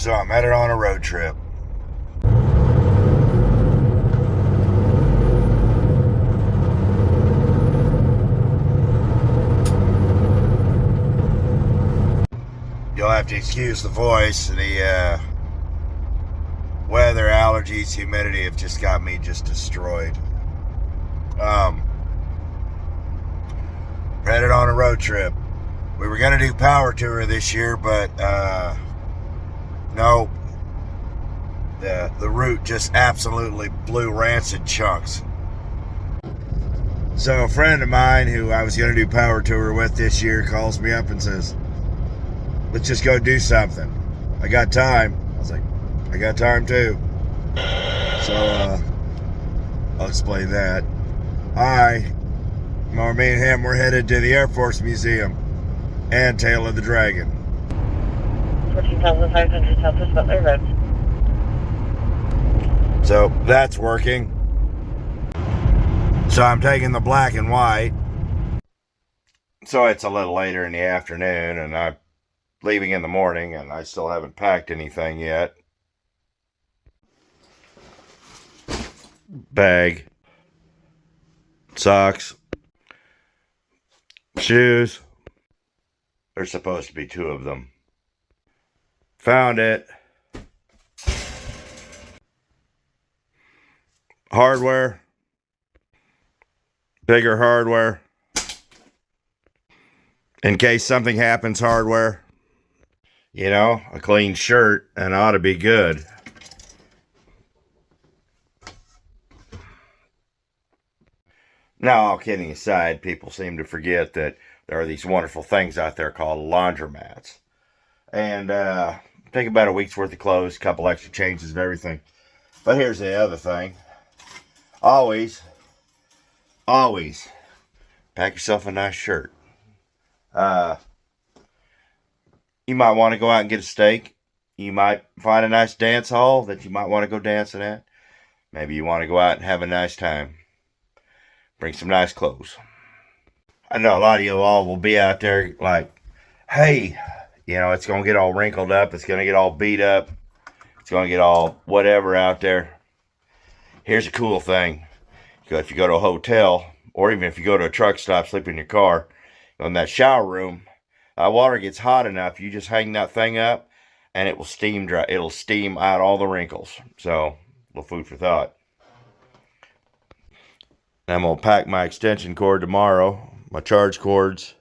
So I'm headed on a road trip. You'll have to excuse the voice. The weather, allergies, humidity have just got me just destroyed. Headed on a road trip. We were going to do power tour this year, but no. The route just absolutely blew rancid chunks. So a friend of mine who I was going to do power tour with this year calls me up and says, let's just go do something. I got time. I was like, I got time too. So I'll explain that. Me and him, we're headed to the Air Force Museum and Tail of the Dragon. 14,500 Southwest Butler Road. So that's working. So I'm taking the black and white. So it's a little later in the afternoon and I'm leaving in the morning and I still haven't packed anything yet. Bag. Socks. Shoes. There's supposed to be 2 of them. Found it. Hardware. Bigger hardware. In case something happens, hardware. You know, a clean shirt and ought to be good. Now, all kidding aside, people seem to forget that there are these wonderful things out there called laundromats. And take about a week's worth of clothes, a couple extra changes of everything. But here's the other thing. Always pack yourself a nice shirt. You might want to go out and get a steak. You might find a nice dance hall that you might want to go dancing at. Maybe you want to go out and have a nice time. Bring some nice clothes. I know a lot of you all will be out there like, hey, you know, it's going to get all wrinkled up. It's going to get all beat up. It's going to get all whatever out there. Here's a cool thing. If you go to a hotel, or even if you go to a truck stop, sleep in your car, in that shower room, water gets hot enough, you just hang that thing up, and it will steam dry. It'll steam out all the wrinkles. So, a little food for thought. I'm going to pack my extension cord tomorrow. My charge cords.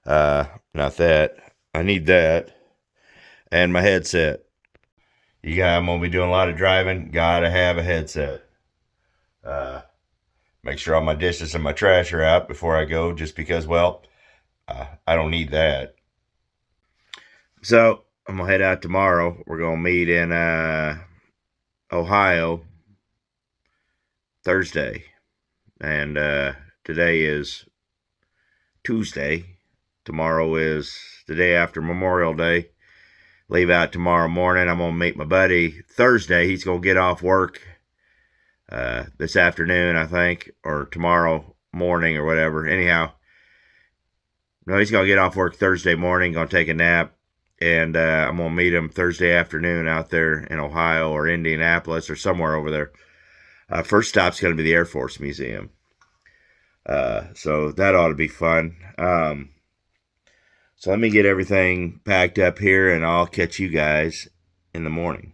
Not that. I need that. And my headset. I'm going to be doing a lot of driving. Gotta have a headset. Make sure all my dishes and my trash are out before I go, just because, well, I don't need that. So, I'm going to head out tomorrow. We're going to meet in Ohio Thursday. And today is Tuesday. Tomorrow is the day after Memorial Day. Leave out tomorrow morning. I'm going to meet my buddy Thursday. He's going to get off work this afternoon, I think, or tomorrow morning or whatever. Anyhow, no, he's going to get off work Thursday morning, going to take a nap, and I'm going to meet him Thursday afternoon out there in Ohio or Indianapolis or somewhere over there. First stop's going to be the Air Force Museum. So that ought to be fun. So let me get everything packed up here, and I'll catch you guys in the morning.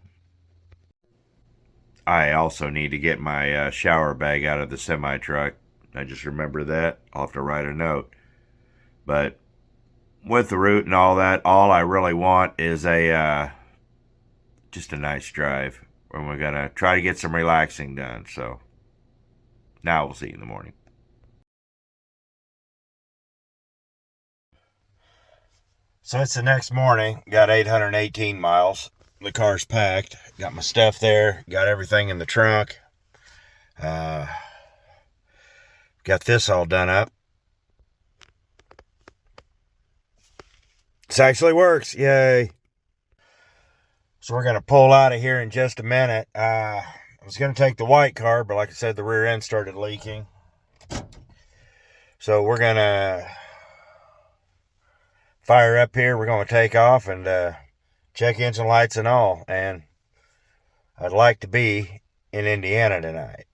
I also need to get my shower bag out of the semi-truck. I just remember that. I'll have to write a note. But with the route and all that, all I really want is just a nice drive. And we're going to try to get some relaxing done. So now we'll see you in the morning. So it's the next morning. Got 818 miles. The car's packed. Got my stuff there. Got everything in the trunk. Got this all done up. This actually works. Yay. So we're going to pull out of here in just a minute. I was going to take the white car, but like I said, the rear end started leaking. So we're going to fire up here. We're going to take off and check engine lights and all. And I'd like to be in Indiana tonight.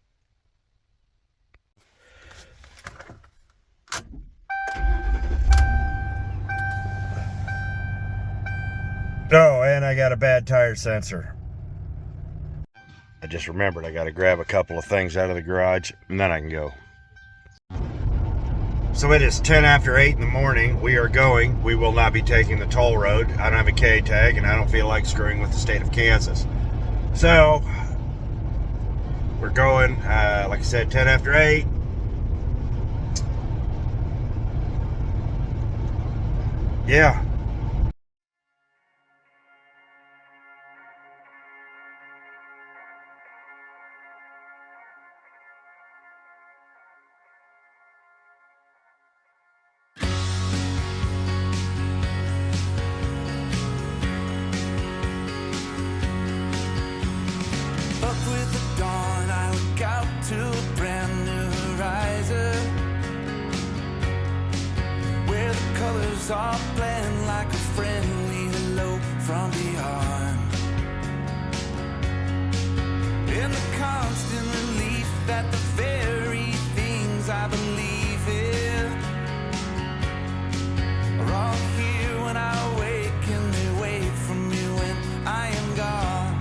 Oh, and I got a bad tire sensor. I just remembered I got to grab a couple of things out of the garage and then I can go. So it is 10 after 8 in the morning. We are going. We will not be taking the toll road. I don't have a K tag and I don't feel like screwing with the state of Kansas. So we're going, like I said, 10 after 8. Yeah. All blend like a friendly hello from beyond. In the constant relief that the very things I believe in are all here when I wake, and they wait for me when I am gone.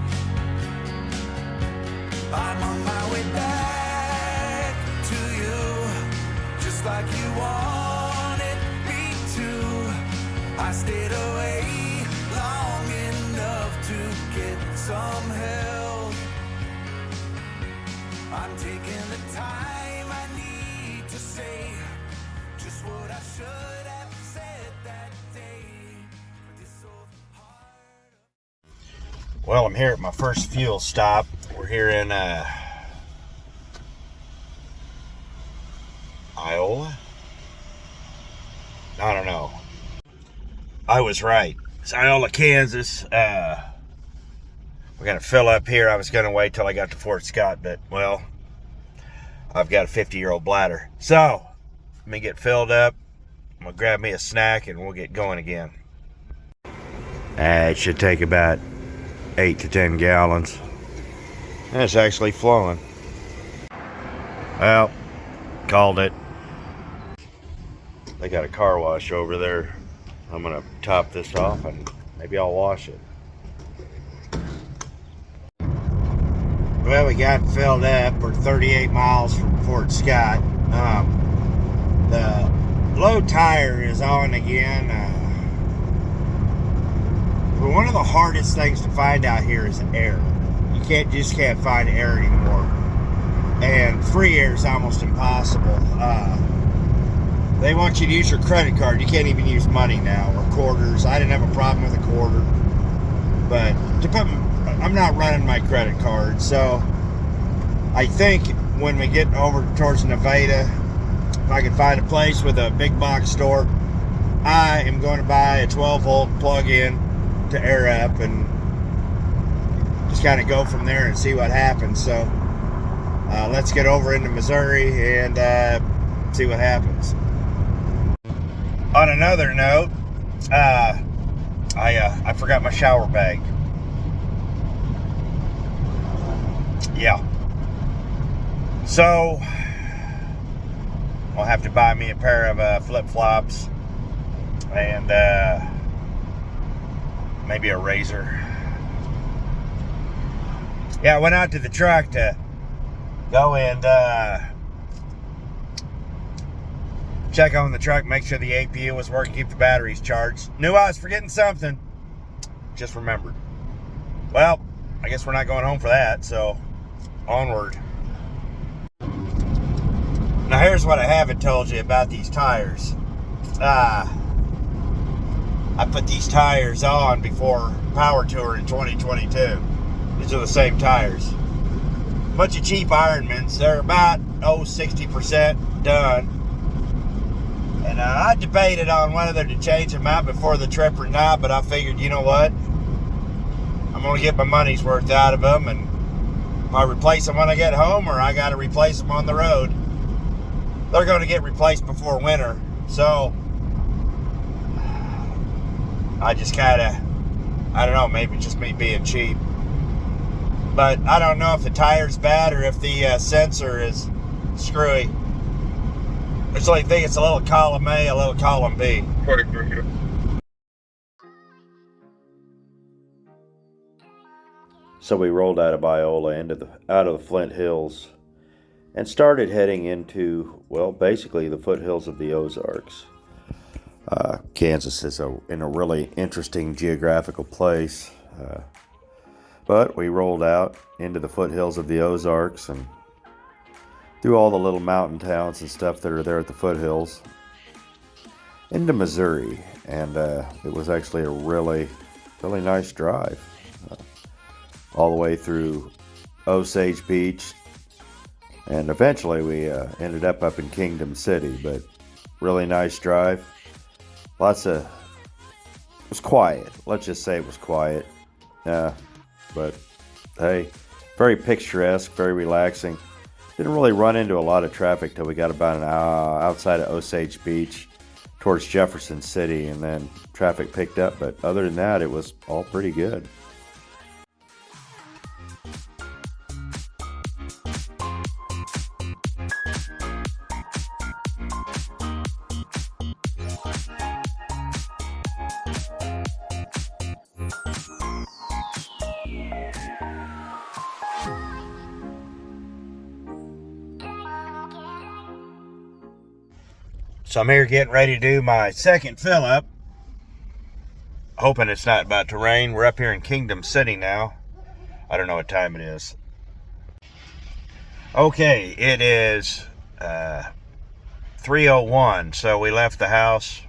I'm on my way back to you, just like you wanted me to. I stayed away long enough to get some help. I'm taking the time I need to say just what I should have said that day. For this old heart. Well, I'm here at my first fuel stop. We're here in Iowa? I don't know. I was right. It's Iowa, Kansas. We got to fill up here. I was going to wait till I got to Fort Scott, but, well, I've got a 50-year-old bladder. So, let me get filled up. I'm going to grab me a snack, and we'll get going again. It should take about 8 to 10 gallons. And it's actually flowing. Well, called it. They got a car wash over there. I'm gonna top this off and maybe I'll wash it. Well, we got filled up. We're 38 miles from Fort Scott. The low tire is on again. But one of the hardest things to find out here is air. You just can't find air anymore. And free air is almost impossible. They want you to use your credit card. You can't even use money now, or quarters. I didn't have a problem with a quarter. But I'm not running my credit card. So I think when we get over towards Nevada, if I can find a place with a big box store, I am going to buy a 12-volt plug-in to air up and just kind of go from there and see what happens. So let's get over into Missouri and see what happens. On another note, I forgot my shower bag. Yeah. So I'll have to buy me a pair of flip-flops and maybe a razor. Yeah, I went out to the truck to go and check on the truck, make sure the APU was working, keep the batteries charged. Knew I was forgetting something. Just remembered. Well, I guess we're not going home for that, so onward. Now here's what I haven't told you about these tires. I put these tires on before Power Tour in 2022. These are the same tires. Bunch of cheap Ironmans. They're about 60% done. And I debated on whether to change them out before the trip or not, but I figured, you know what? I'm going to get my money's worth out of them, and if I replace them when I get home or I got to replace them on the road, they're going to get replaced before winter. So I just kind of I don't know, maybe just me being cheap. But I don't know if the tire's bad or if the sensor is screwy. I just like think it's a little column A, a little column B. So we rolled out of Biola out of the Flint Hills and started heading into, well, basically the foothills of the Ozarks. Kansas is in a really interesting geographical place. But we rolled out into the foothills of the Ozarks and through all the little mountain towns and stuff that are there at the foothills into Missouri. And it was actually a really, really nice drive. All the way through Osage Beach. And eventually we ended up in Kingdom City. But really nice drive. It was quiet. Let's just say it was quiet. But hey, very picturesque, very relaxing. Didn't really run into a lot of traffic till we got about an hour outside of Osage Beach towards Jefferson City, and then traffic picked up. But other than that, it was all pretty good. So I'm here getting ready to do my second fill up. Hoping it's not about to rain. We're up here in Kingdom City now. I don't know what time it is. Okay, it is 3:01. So we left the house.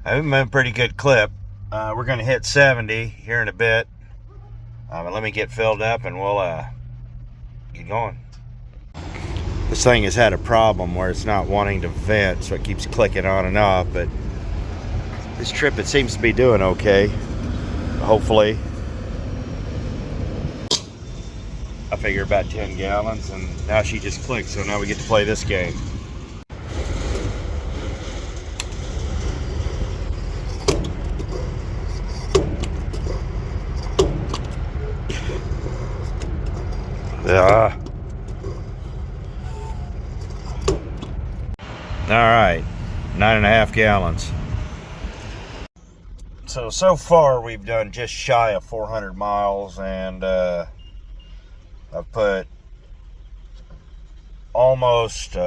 I've been a pretty good clip. We're going to hit 70 here in a bit. But let me get filled up and we'll get going. This thing has had a problem where it's not wanting to vent, so it keeps clicking on and off, but this trip it seems to be doing okay, hopefully. I figure about 10 gallons, and now she just clicked, so now we get to play this game. All right, 9.5 gallons. So far we've done just shy of 400 miles, and I've put almost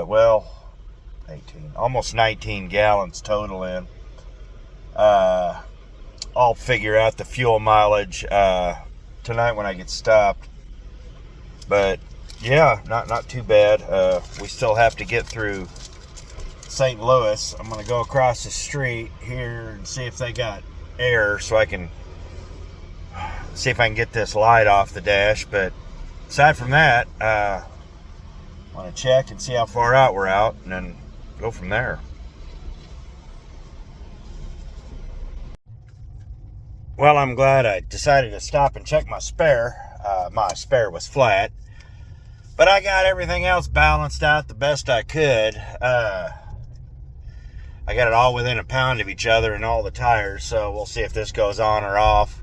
19 gallons total in. I'll figure out the fuel mileage tonight when I get stopped. But yeah, not too bad. We still have to get through St. Louis. I'm gonna go across the street here and see if they got air so I can see if I can get this light off the dash. But aside from that, I want to check and see how far out we're out and then go from there. Well, I'm glad I decided to stop and check my spare. My spare was flat, but I got everything else balanced out the best I could. I got it all within a pound of each other and all the tires, so we'll see if this goes on or off.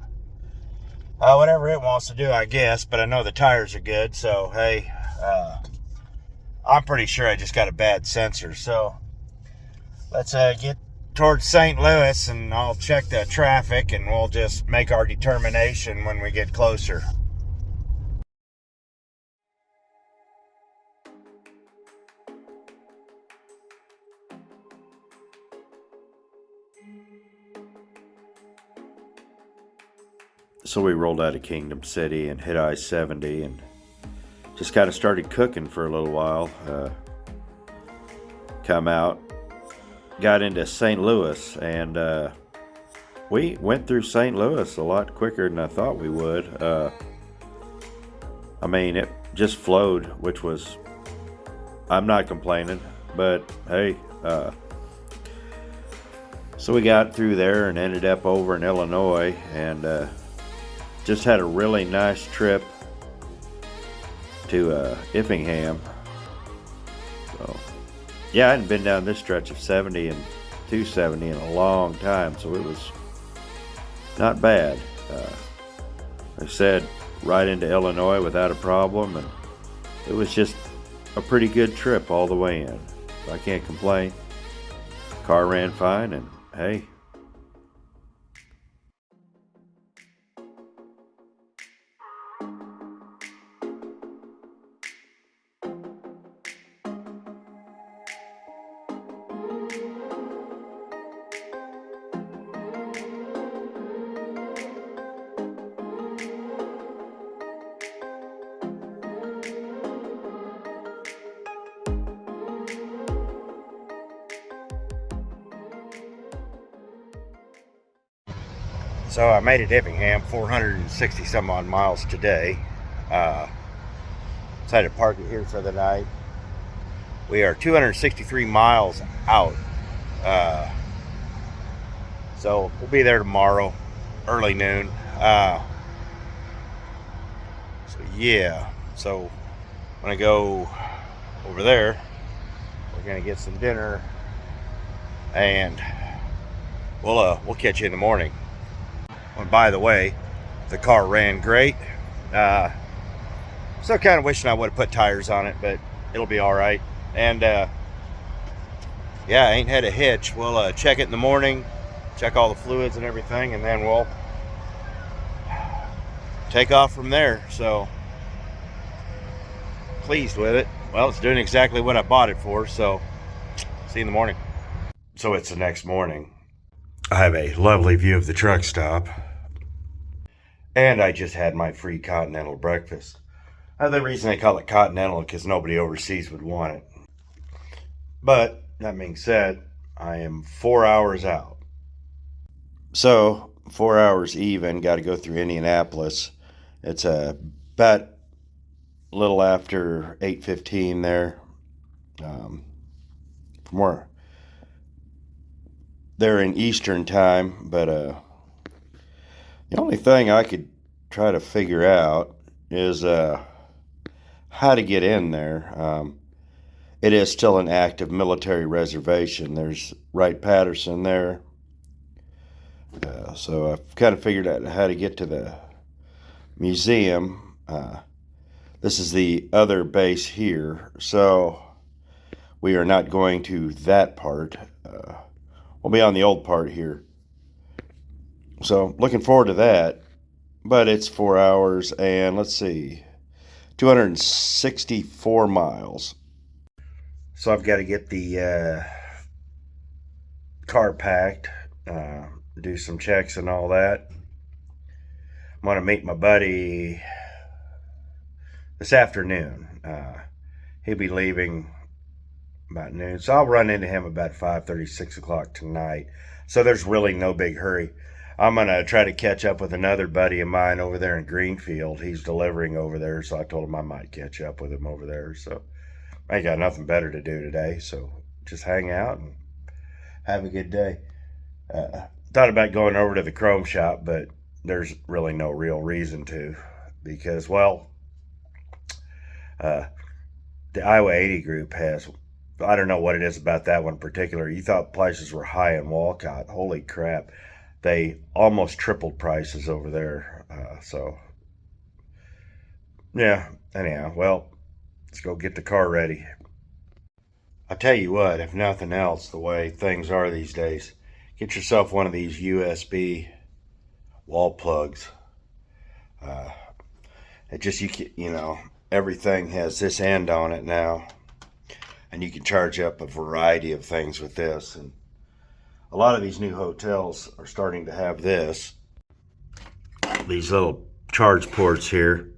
Whatever it wants to do, I guess, but I know the tires are good, so hey, I'm pretty sure I just got a bad sensor. So let's get towards St. Louis and I'll check the traffic and we'll just make our determination when we get closer. So we rolled out of Kingdom City and hit I-70 and just kind of started cooking for a little while. Come out, got into St. Louis, and we went through St. Louis a lot quicker than I thought we would. I mean, it just flowed, which was, I'm not complaining, but hey, so we got through there and ended up over in Illinois, and just had a really nice trip to Effingham. So yeah, I hadn't been down this stretch of 70 and 270 in a long time, so it was not bad. I said right into Illinois without a problem, and it was just a pretty good trip all the way in. I can't complain. Car ran fine, and hey. So I made it Effingham, 460 some odd miles today. Decided to park it here for the night. We are 263 miles out. So we'll be there tomorrow, early noon. So yeah, so I'm gonna go over there. We're gonna get some dinner, and we'll catch you in the morning. And by the way, the car ran great. Still kind of wishing I would have put tires on it, but it'll be all right. And yeah, I ain't had a hitch. We'll check it in the morning, check all the fluids and everything, and then we'll take off from there. So pleased with it. Well, it's doing exactly what I bought it for, so see you in the morning. So it's the next morning. I have a lovely view of the truck stop, and I just had my free continental breakfast. The reason they call it continental is because nobody overseas would want it. But that being said, I am 4 hours out. So 4 hours even, got to go through Indianapolis. It's about a little after 8:15 there. From where they're in Eastern time, but the only thing I could try to figure out is how to get in there. It is still an active military reservation. There's Wright-Patterson there. So I've kind of figured out how to get to the museum. This is the other base here. So we are not going to that part. We'll be on the old part here. So looking forward to that. But it's 4 hours and let's see, 264 miles. So I've got to get the car packed, do some checks and all that. I'm going to meet my buddy this afternoon. He'll be leaving about noon, so I'll run into him about 5:30, 6 o'clock tonight. So there's really no big hurry. I'm going to try to catch up with another buddy of mine over there in Greenfield. He's delivering over there, so I told him I might catch up with him over there. So I ain't got nothing better to do today, so just hang out and have a good day. Thought about going over to the chrome shop, but there's really no real reason to, because, well, the LiQWYD group has, I don't know what it is about that one in particular. You thought prices were high in Walcott. Holy crap. They almost tripled prices over there. So, yeah, anyhow, well, let's go get the car ready. I tell you what, if nothing else, the way things are these days, get yourself one of these USB wall plugs. It just, you know, everything has this end on it now, and you can charge up a variety of things with this. And a lot of these new hotels are starting to have this, these little charge ports here.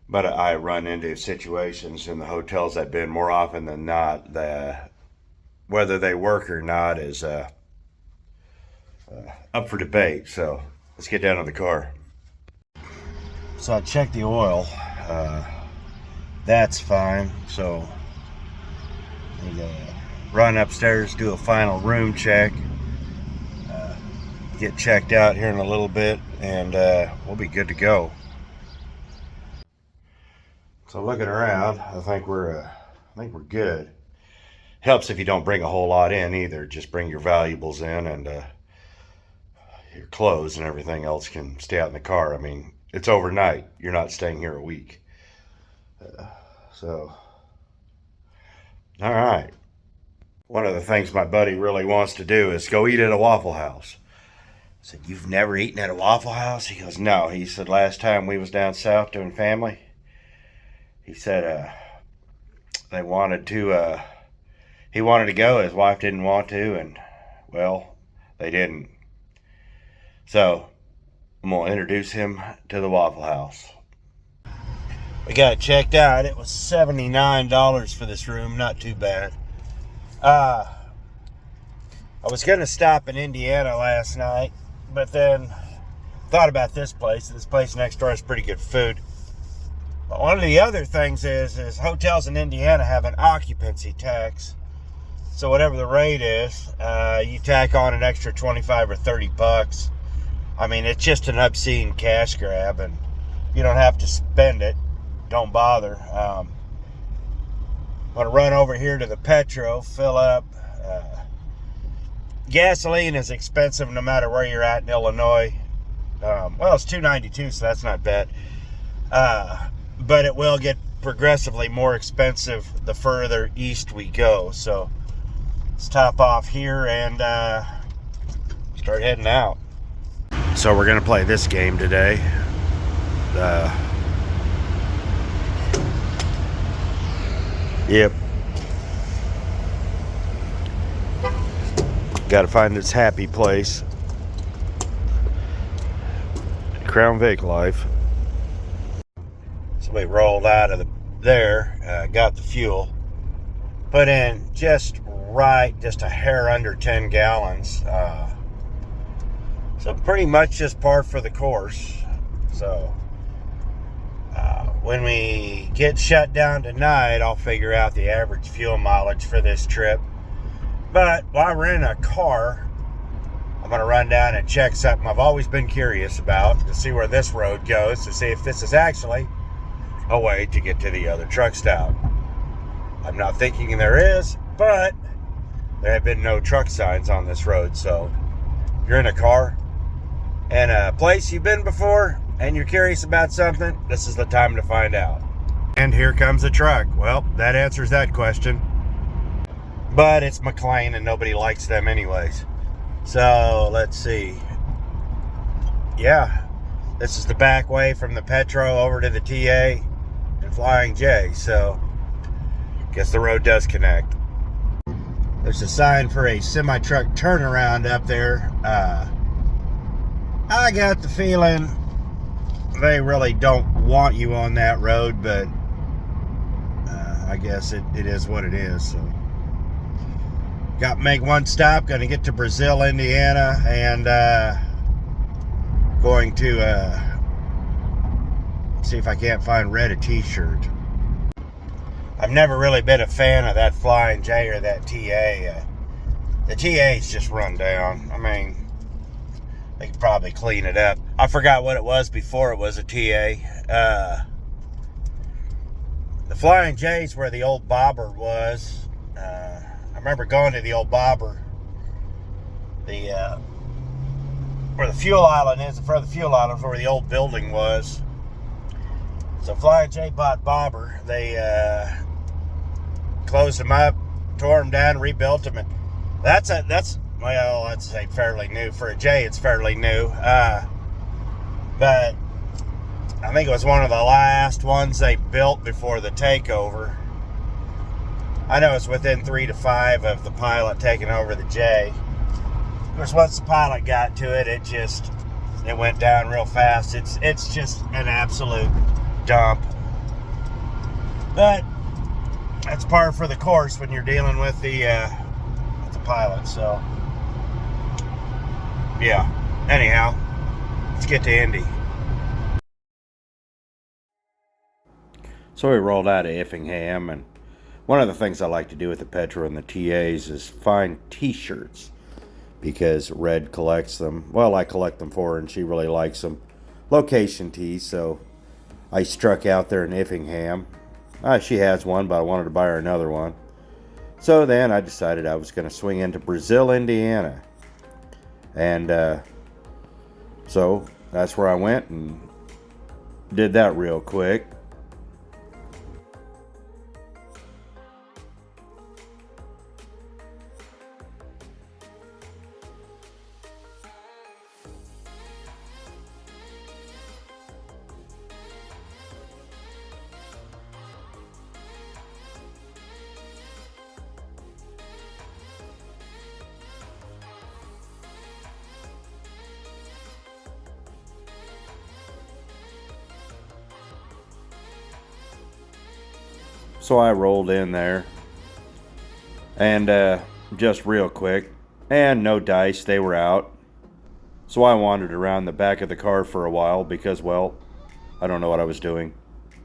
But I run into situations in the hotels I've been more often than not that whether they work or not is up for debate. So let's get down to the car. So I checked the oil. That's fine. So I'm gonna run upstairs, do a final room check, get checked out here in a little bit, and we'll be good to go. So looking around, I think we're good. Helps if you don't bring a whole lot in either. Just bring your valuables in, and your clothes and everything else can stay out in the car. I mean, it's overnight. You're not staying here a week. So, all right. One of the things my buddy really wants to do is go eat at a Waffle House. I said, "You've never eaten at a Waffle House?" He goes, "No." He said, "Last time we was down south doing family," he said, they wanted to, he wanted to go. His wife didn't want to, and, well, they didn't. So, I'm going to introduce him to the Waffle House. We got it checked out. It was $79 for this room. Not too bad. I was going to stop in Indiana last night, but then thought about this place. This place next door has pretty good food. But one of the other things is hotels in Indiana have an occupancy tax. So whatever the rate is, you tack on an extra 25 or 30 bucks. I mean, it's just an obscene cash grab, and you don't have to spend it. Don't bother. I'm going to run over here to the Petro, fill up. Gasoline is expensive no matter where you're at in Illinois. Well, it's $2.92, so that's not bad. But it will get progressively more expensive the further east we go. So let's top off here and start heading out. So we're going to play this game today. Yep. Got to find this happy place. Crown Vic life. So we rolled out of there, got the fuel, put in just a hair under 10 gallons. So pretty much just par for the course. So when we get shut down tonight, I'll figure out the average fuel mileage for this trip. But while we're in a car, I'm going to run down and check something I've always been curious about, to see where this road goes, to see if this is actually a way to get to the other truck stop. I'm not thinking there is, but there have been no truck signs on this road. So if you're in a car and a place you've been before and you're curious about something, this is the time to find out. And here comes the truck. Well, that answers that question. But it's McLean and nobody likes them anyways. So let's see. Yeah, this is the back way from the Petro over to the TA and Flying J. So guess the road does connect. There's a sign for a semi-truck turnaround up there. I got the feeling they really don't want you on that road, but I guess it is what it is. So got to make one stop. Going to get to Brazil, Indiana, and going to see if I can't find Red a t-shirt. I've never really been a fan of that Flying J or that TA. The TA's just run down. I mean, they could probably clean it up. I forgot what it was before it was a TA. The Flying J's where the old bobber was. I remember going to the old bobber, where the fuel island is, in front of the fuel island, where the old building was. So Flying J bought bobber. They closed them up, tore them down, rebuilt them, and that's fairly new. For a J, it's fairly new. But I think it was one of the last ones they built before the takeover. I know it's within 3 to 5 of the Pilot taking over the J. Of course, once the Pilot got to it, it went down real fast. It's just an absolute dump. But that's par for the course when you're dealing with the Pilot. So yeah. Anyhow, let's get to Indy. So we rolled out of Effingham, and one of the things I like to do with the Petro and the TAs is find t-shirts, because Red collects them. Well, I collect them for her, and she really likes them. Location tees, so I struck out there in Effingham. She has one, but I wanted to buy her another one. So then I decided I was going to swing into Brazil, Indiana. And So that's where I went and did that real quick. So I rolled in there and just real quick, and no dice, they were out. So I wandered around the back of the car for a while because, well, I don't know what I was doing.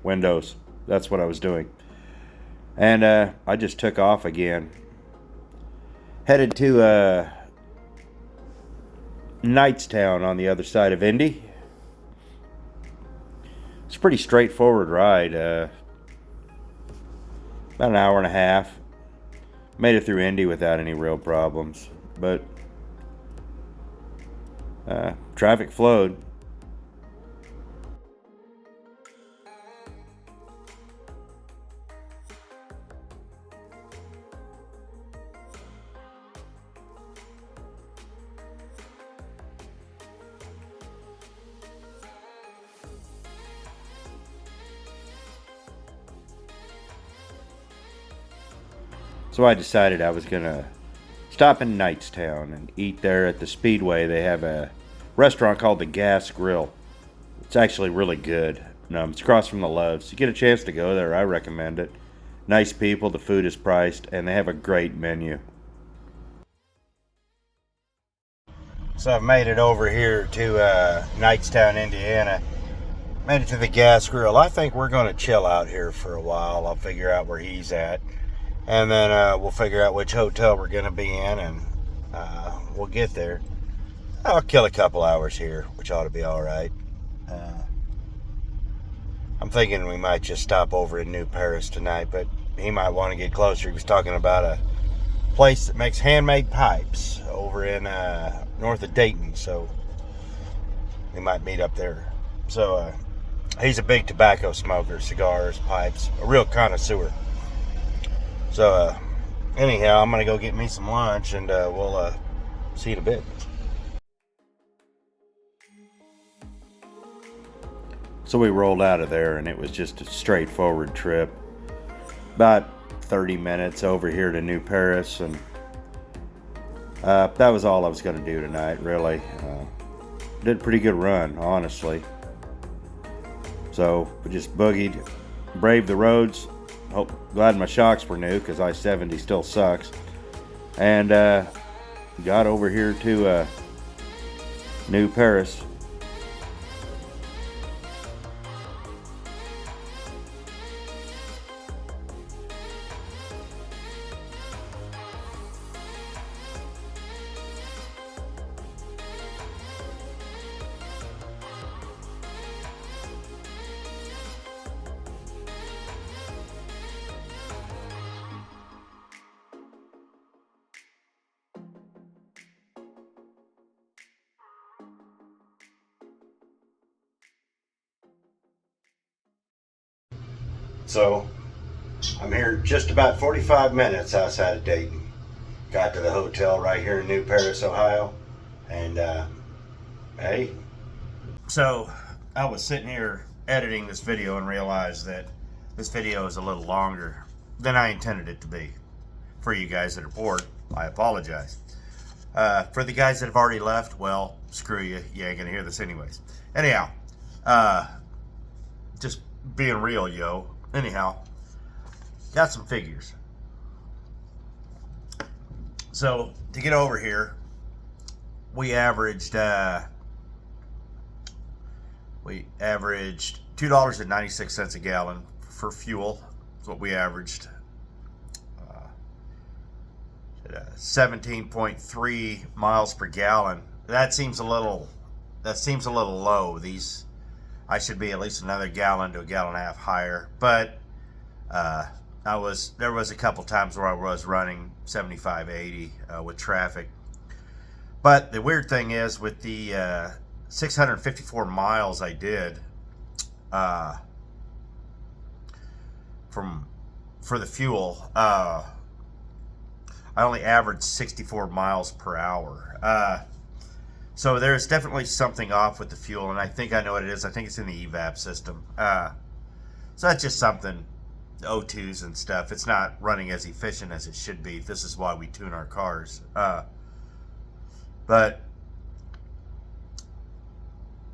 Windows, that's what I was doing. And I just took off again. Headed to Knightstown on the other side of Indy. It's a pretty straightforward ride. About an hour and a half. Made it through Indy without any real problems. But traffic flowed. So I decided I was gonna stop in Knightstown and eat there at the Speedway. They have a restaurant called the Gas Grill. It's actually really good. It's across from the Loves. You get a chance to go there, I recommend it. Nice people, the food is priced, and they have a great menu. So I've made it over here to Knightstown, Indiana. Made it to the Gas Grill. I think we're going to chill out here for a while. I'll figure out where he's at. And then we'll figure out which hotel we're going to be in, and we'll get there. I'll kill a couple hours here, which ought to be all right. I'm thinking we might just stop over in New Paris tonight, but he might want to get closer. He was talking about a place that makes handmade pipes over in north of Dayton, so we might meet up there. So he's a big tobacco smoker, cigars, pipes, a real connoisseur. So anyhow, I'm gonna go get me some lunch, and we'll see you in a bit. So we rolled out of there, and it was just a straightforward trip. About 30 minutes over here to New Paris, and that was all I was gonna do tonight, really. Did a pretty good run, honestly. So we just boogied, braved the roads. Glad my shocks were new, because I-70 still sucks. And got over here to New Paris. So I'm here just about 45 minutes outside of Dayton. Got to the hotel right here in New Paris, Ohio. And hey. So I was sitting here editing this video and realized that this video is a little longer than I intended it to be. For you guys that are bored, I apologize. For the guys that have already left, well, screw you. You ain't gonna hear this anyways. Anyhow, just being real, yo. Anyhow, got some figures. So to get over here, we averaged $2.96 a gallon for fuel. That's what we averaged. 17.3 miles per gallon. That seems a little low. I should be at least another gallon to a gallon and a half higher, but there was a couple times where I was running 75, 80 with traffic. But the weird thing is with the 654 miles I did for the fuel. I only averaged 64 miles per hour. So there's definitely something off with the fuel, and I think I know what it is. I think it's in the evap system. So that's just something, O2s and stuff. It's not running as efficient as it should be. This is why we tune our cars. But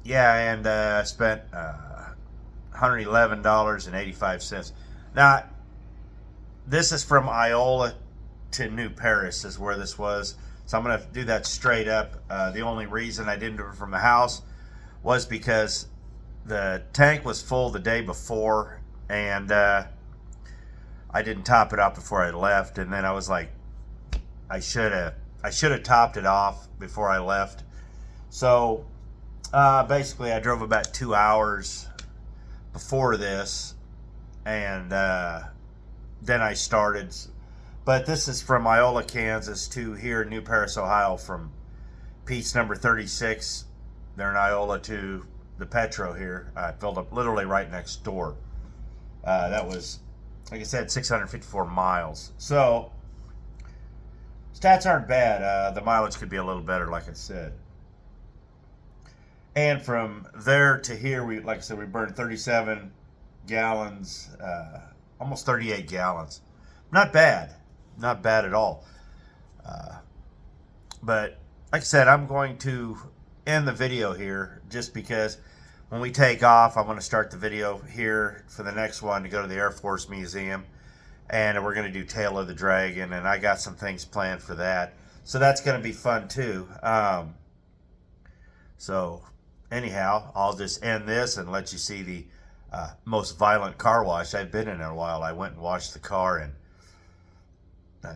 yeah, and I spent $111.85. Now, this is from Iola to New Paris is where this was. So I'm going to do that straight up. The only reason I didn't do it from the house was because the tank was full the day before, and I didn't top it off before I left. And then I was like, I should have topped it off before I left. So basically, I drove about 2 hours before this, and then I started. But this is from Iola, Kansas to here in New Paris, Ohio, from piece number 36. They're in Iola to the Petro here. I filled up literally right next door. That was, like I said, 654 miles. So, stats aren't bad. The mileage could be a little better, like I said. And from there to here, like I said, we burned 37 gallons, almost 38 gallons. Not bad. Not bad at all. But like I said, I'm going to end the video here just because when we take off, I'm going to start the video here for the next one to go to the Air Force Museum. And we're going to do Tail of the Dragon. And I got some things planned for that. So that's going to be fun too. So anyhow, I'll just end this and let you see the most violent car wash I've been in a while. I went and washed the car, and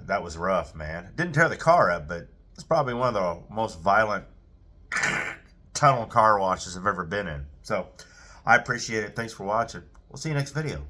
that was rough, man. Didn't tear the car up, but it's probably one of the most violent tunnel car washes I've ever been in. So I appreciate it. Thanks for watching. We'll see you next video.